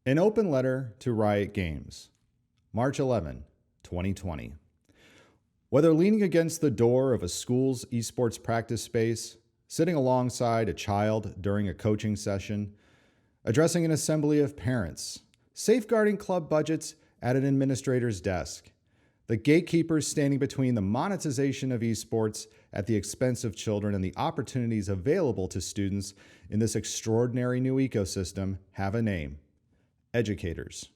An open letter to Riot Games, March 11, 2020. Whether leaning against the door of a school's esports practice space, sitting alongside a child during a coaching session, addressing an assembly of parents, safeguarding club budgets at an administrator's desk, the gatekeepers standing between the monetization of esports at the expense of children and the opportunities available to students in this extraordinary new ecosystem have a name: educators.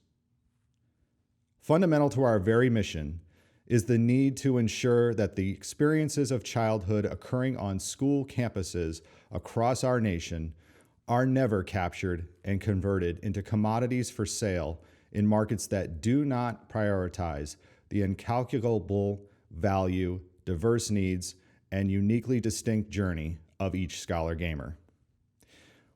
Fundamental to our very mission is the need to ensure that the experiences of childhood occurring on school campuses across our nation are never captured and converted into commodities for sale in markets that do not prioritize the incalculable value, diverse needs, and uniquely distinct journey of each scholar gamer.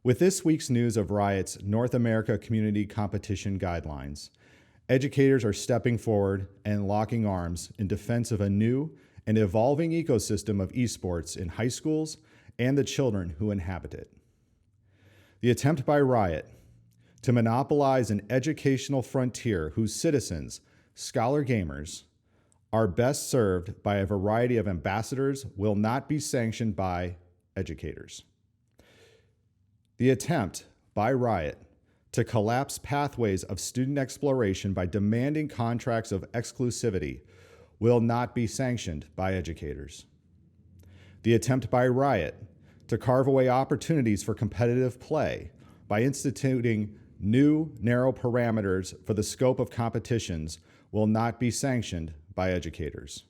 With this week's news of Riot's North America Community Competition Guidelines, educators are stepping forward and locking arms in defense of a new and evolving ecosystem of esports in high schools and the children who inhabit it. The attempt by Riot to monopolize an educational frontier whose citizens, scholar gamers, are best served by a variety of ambassadors will not be sanctioned by educators. The attempt by Riot to collapse pathways of student exploration by demanding contracts of exclusivity will not be sanctioned by educators. The attempt by Riot to carve away opportunities for competitive play by instituting new, narrow parameters for the scope of competitions will not be sanctioned by educators.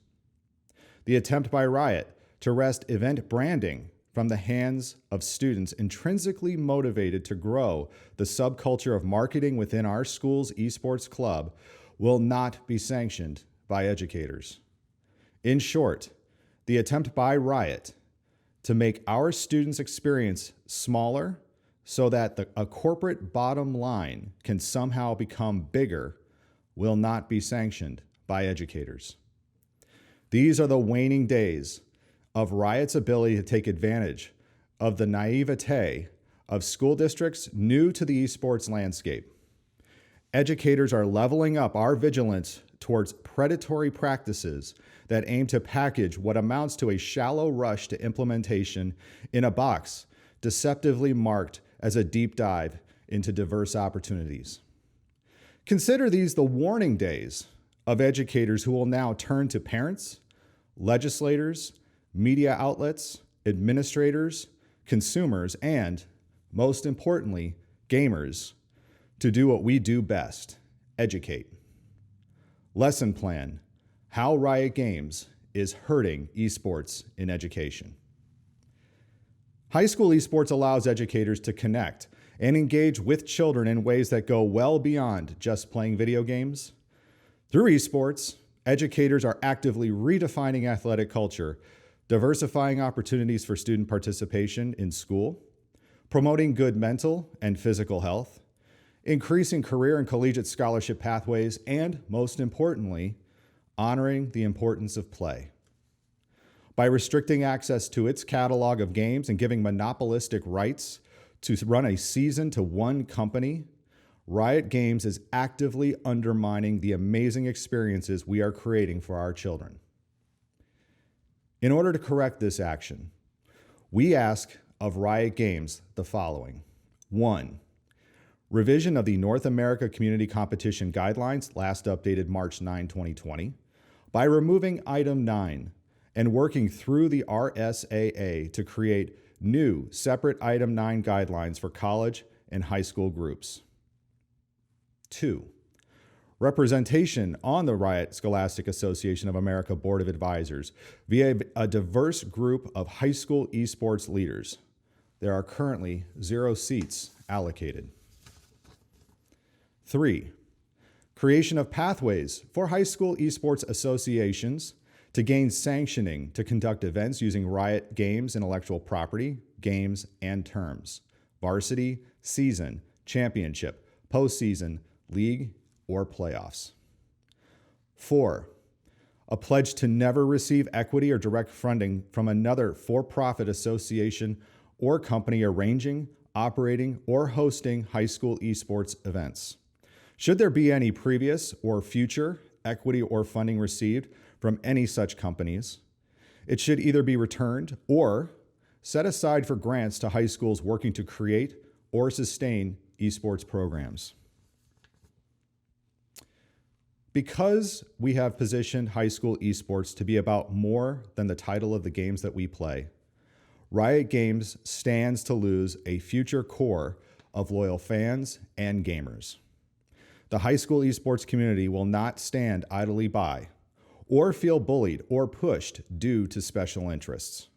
The attempt by Riot to wrest event branding from the hands of students intrinsically motivated to grow the subculture of marketing within our school's esports club will not be sanctioned by educators. In short, the attempt by Riot to make our students' experience smaller so that a corporate bottom line can somehow become bigger will not be sanctioned by educators. These are the waning days of Riot's ability to take advantage of the naivete of school districts new to the esports landscape. Educators are leveling up our vigilance towards predatory practices that aim to package what amounts to a shallow rush to implementation in a box deceptively marked as a deep dive into diverse opportunities. Consider these the warning days of educators who will now turn to parents, legislators, media outlets, administrators, consumers, and, most importantly, gamers, to do what we do best: educate. Lesson plan: how Riot Games is hurting esports in education. High school esports allows educators to connect and engage with children in ways that go well beyond just playing video games. Through esports, educators are actively redefining athletic culture, diversifying opportunities for student participation in school, promoting good mental and physical health, increasing career and collegiate scholarship pathways, and, most importantly, honoring the importance of play. By restricting access to its catalog of games and giving monopolistic rights to run a season to one company, Riot Games is actively undermining the amazing experiences we are creating for our children. In order to correct this action, we ask of Riot Games the following. 1. Revision of the North America Community Competition Guidelines, last updated March 9, 2020, by removing Item 9 and working through the RSAA to create new separate Item 9 guidelines for college and high school groups. 2. Representation on the Riot Scholastic Association of America Board of Advisors via a diverse group of high school esports leaders. There are currently 0 seats allocated. 3. Creation of pathways for high school esports associations to gain sanctioning to conduct events using Riot Games intellectual property, games, and terms: varsity, season, championship, postseason, league, or playoffs. 4. A pledge to never receive equity or direct funding from another for-profit association or company arranging, operating, or hosting high school esports events. Should there be any previous or future equity or funding received from any such companies, it should either be returned or set aside for grants to high schools working to create or sustain esports programs. Because we have positioned high school esports to be about more than the title of the games that we play, Riot Games stands to lose a future core of loyal fans and gamers. The high school esports community will not stand idly by or feel bullied or pushed due to special interests.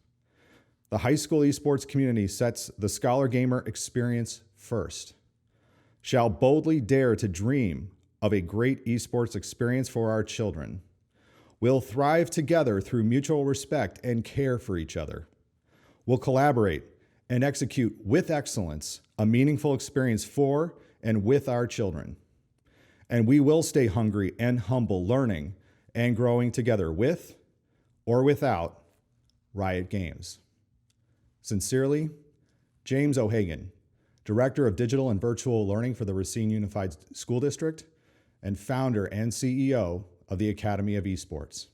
The high school esports community sets the scholar gamer experience first, shall boldly dare to dream of a great esports experience for our children, will thrive together through mutual respect and care for each other, will collaborate and execute with excellence a meaningful experience for and with our children. And we will stay hungry and humble, learning and growing together with or without Riot Games. Sincerely, James O'Hagan, Director of Digital and Virtual Learning for the Racine Unified School District and founder and CEO of the Academy of Esports.